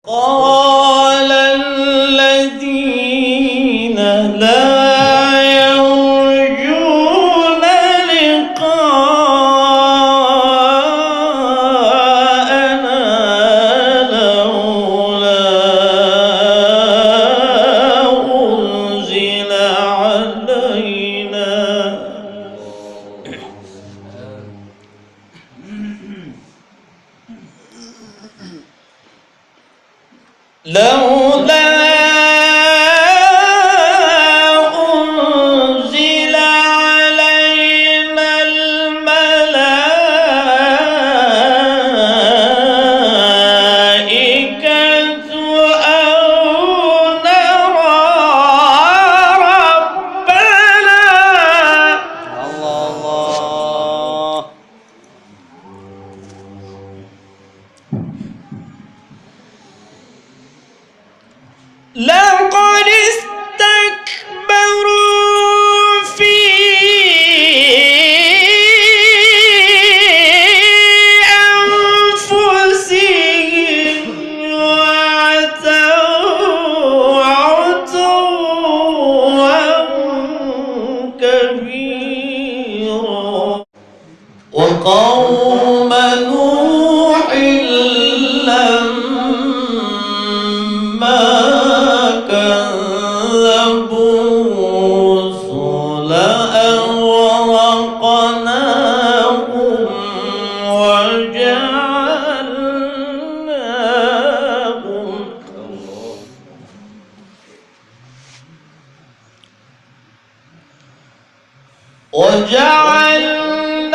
قال الذين لا يرجون لقاءنا لولا أنزل علينا الملائكة أو نرى ربنا. الله لقد استكبروا في أنفسهم وعتوا عتوا كبيرا وقوم نوح لما كذبوا الرسل أغرقناهم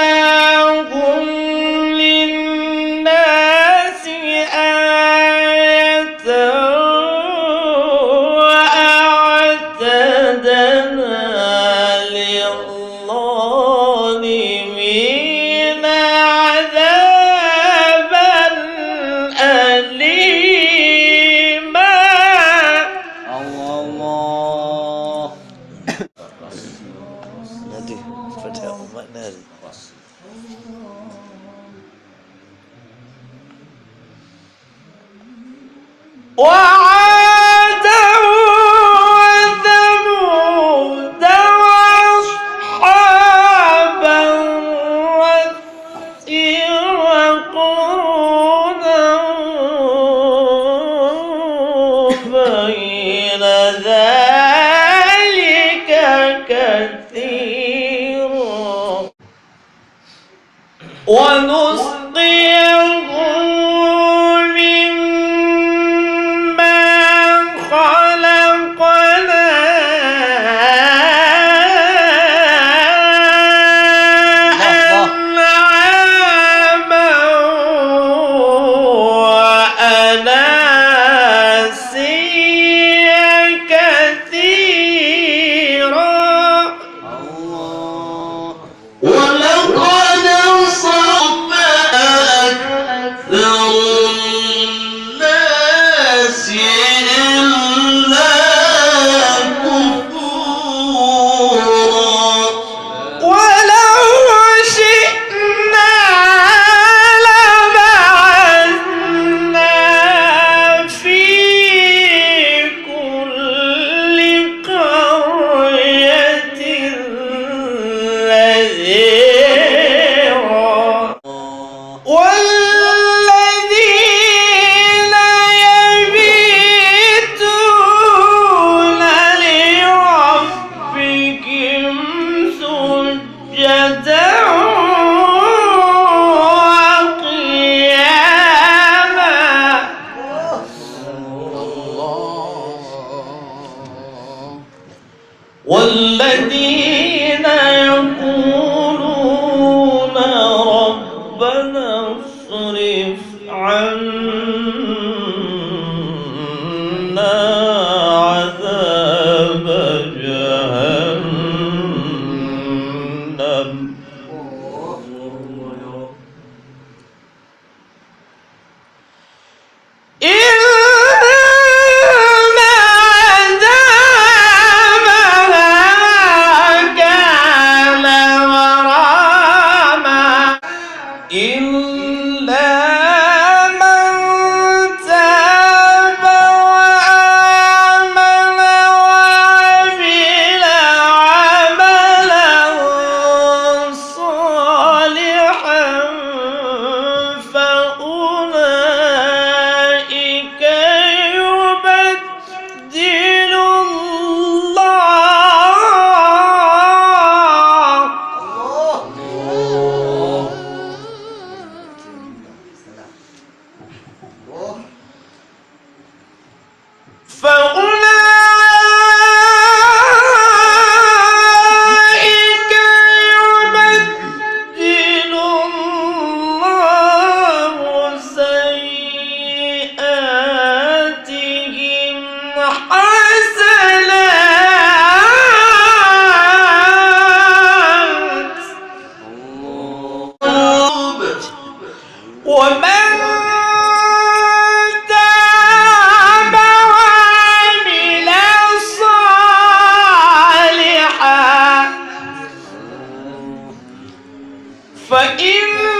وجعلناهم للناس آية وأعتدنا للظالمين عذابا أليما. الله نادي فتح نادي وعادا وثمود وأصحاب الرس وقرونا بين ذلك كثيرا ونسقيه مما خلقنا أنعاما وأناسيا كثيرا. ولقد الناس إلا كفورا ولو شئنا لبعثنا في كل قرية نذيرا والذين يبيتون لربهم سجدا وقياما. والذين يقولون ربنا اصرف عنا عذاب جهنم إن عذابها فإن